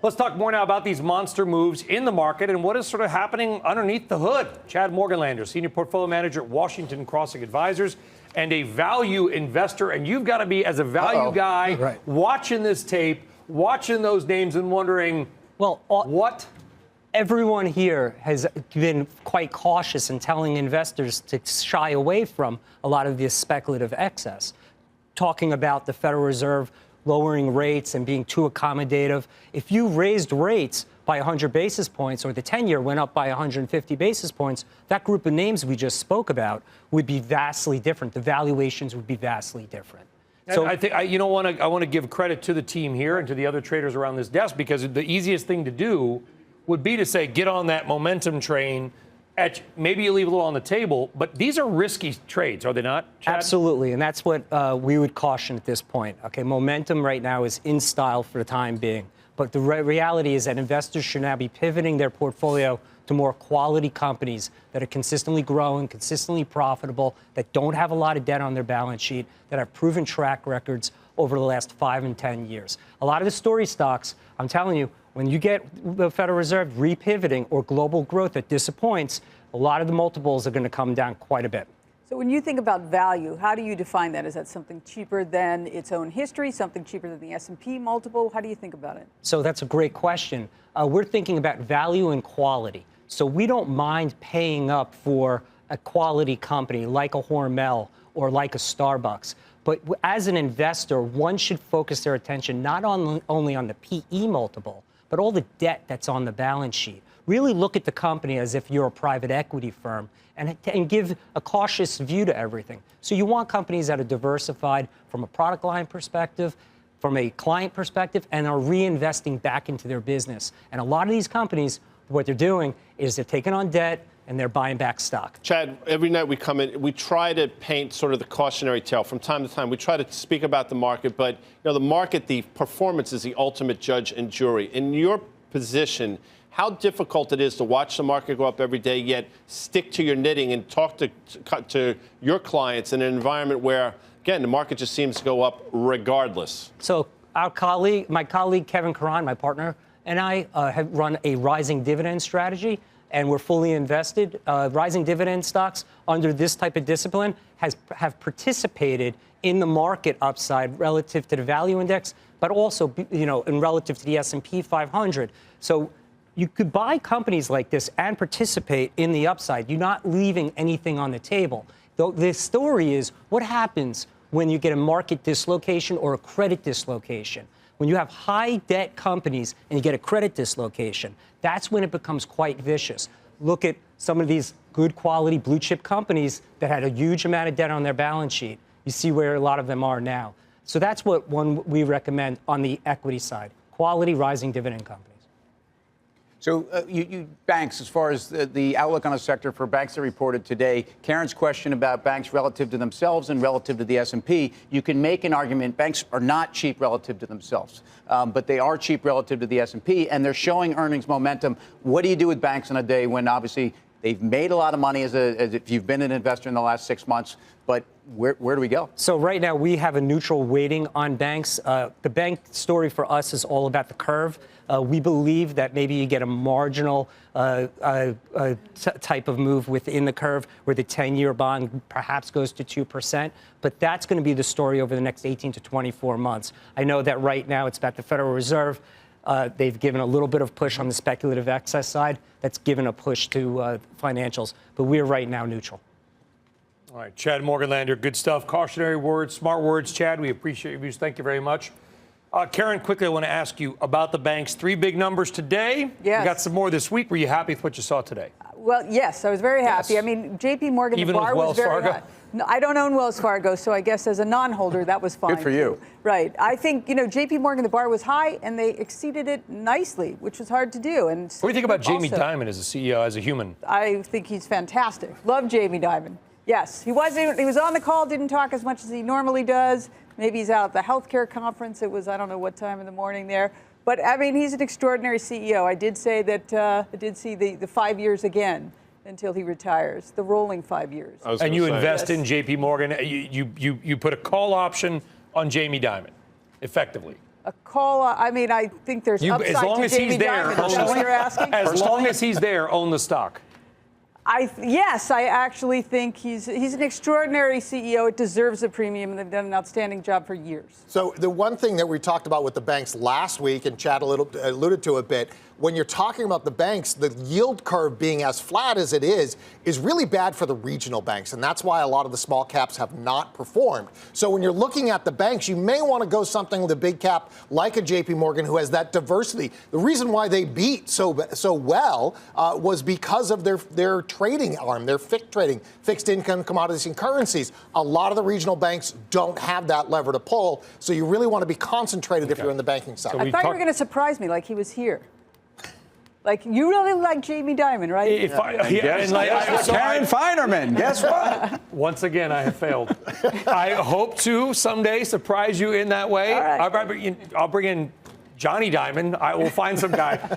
Let's talk more now about these monster moves in the market and what is sort of happening underneath the hood. Chad Morganlander, Senior Portfolio Manager at Washington Crossing Advisors and a value investor. And you've got to be, as a value guy, watching this tape, watching those names and wondering, well, what? Everyone here has been quite cautious in telling investors to shy away from a lot of this speculative excess, talking about the Federal Reserve lowering rates and being too accommodative. If you raised rates by 100 basis points or the 10-year went up by 150 basis points, that group of names we just spoke about would be vastly different. The valuations would be vastly different. So I think I want to give credit to the team here and to the other traders around this desk, because the easiest thing to do would be to say, get on that momentum train. Maybe you leave a little on the table, but these are risky trades, are they not, Chad? Absolutely, and that's what we would caution at this point. Okay, momentum right now is in style for the time being, but the reality is that investors should now be pivoting their portfolio to more quality companies that are consistently growing, consistently profitable, that don't have a lot of debt on their balance sheet, that have proven track records over the last 5 and 10 years. A lot of the story stocks, I'm telling you, when you get the Federal Reserve repivoting or global growth that disappoints, a lot of the multiples are going to come down quite a bit. So when you think about value, how do you define that? Is that something cheaper than its own history, something cheaper than the S&P multiple? How do you think about it? So that's a great question. We're thinking about value and quality. So we don't mind paying up for a quality company like a Hormel or like a Starbucks. But as an investor, one should focus their attention not only on the PE multiple, but all the debt that's on the balance sheet. Really look at the company as if you're a private equity firm and give a cautious view to everything. So you want companies that are diversified from a product line perspective, from a client perspective, and are reinvesting back into their business. And a lot of these companies, what they're doing is they're taking on debt and they're buying back stock. Chad, every night we come in, we try to paint sort of the cautionary tale from time to time. We try to speak about the market, but the market, the performance is the ultimate judge and jury. In your position, how difficult it is to watch the market go up every day, yet stick to your knitting and talk to your clients in an environment where, again, the market just seems to go up regardless. So my colleague Kevin Karan, my partner, and I have run a rising dividend strategy, and we're fully invested. Rising dividend stocks under this type of discipline have participated in the market upside relative to the value index, but also in relative to the S&P 500. So you could buy companies like this and participate in the upside. You're not leaving anything on the table. The story is what happens when you get a market dislocation or a credit dislocation. When you have high debt companies and you get a credit dislocation, that's when it becomes quite vicious. Look at some of these good quality blue chip companies that had a huge amount of debt on their balance sheet. You see where a lot of them are now. So that's what we recommend on the equity side, quality rising dividend companies. So banks, as far as the outlook on the sector for banks that reported today, Karen's question about banks relative to themselves and relative to the S&P, you can make an argument banks are not cheap relative to themselves, but they are cheap relative to the S&P, and they're showing earnings momentum. What do you do with banks on a day when obviously they've made a lot of money as if you've been an investor in the last 6 months, but where do we go? So right now we have a neutral weighting on banks. The bank story for us is all about the curve. We believe that maybe you get a marginal type of move within the curve where the 10-year bond perhaps goes to 2%. But that's going to be the story over the next 18 to 24 months. I know that right now it's about the Federal Reserve. They've given a little bit of push on the speculative excess side. That's given a push to financials. But we're right now neutral. All right, Chad Morganlander, good stuff. Cautionary words, smart words, Chad. We appreciate your views. Thank you very much. Karen, quickly, I want to ask you about the banks. 3 big numbers today. Yes. We got some more this week. Were you happy with what you saw today? Well, yes, I was very happy. Yes. I mean, J.P. Morgan, Even the bar with Wells was very Fargo? high. No, I don't own Wells Fargo, so I guess as a non-holder, that was fine. Good for you. Right. I think, J.P. Morgan, the bar was high, and they exceeded it nicely, which was hard to do. And what do you think about Jamie Dimon as a CEO, as a human? I think he's fantastic. Love Jamie Dimon. Yes, he was on the call, didn't talk as much as he normally does. Maybe he's out at the healthcare conference. It was, I don't know what time in the morning there. But, I mean, he's an extraordinary CEO. I did say that I did see the 5 years again until he retires, the rolling 5 years. And you invest in J.P. Morgan. You put a call option on Jamie Dimon, effectively. A call, I mean, I think there's upside as long to as Jamie he's there, Dimon. Is that what you're asking? as long as he's there, own the stock. Yes, I actually think he's an extraordinary CEO. It deserves a premium, and they've done an outstanding job for years. So the one thing that we talked about with the banks last week, and Chad alluded to a bit, when you're talking about the banks, the yield curve being as flat as it is really bad for the regional banks. And that's why a lot of the small caps have not performed. So when you're looking at the banks, you may want to go something with a big cap like a JP Morgan who has that diversity. The reason why they beat so well was because of their trading arm, their FIC trading, fixed income, commodities, and currencies. A lot of the regional banks don't have that lever to pull. So you really want to be concentrated if you're in the banking side. So I thought you were going to surprise me like he was here. Like, you really like Jamie Dimon, right? Karen Finerman, guess what? Once again, I have failed. I hope to someday surprise you in that way. All right. I'll bring in Johnny Dimon. I will find some guy.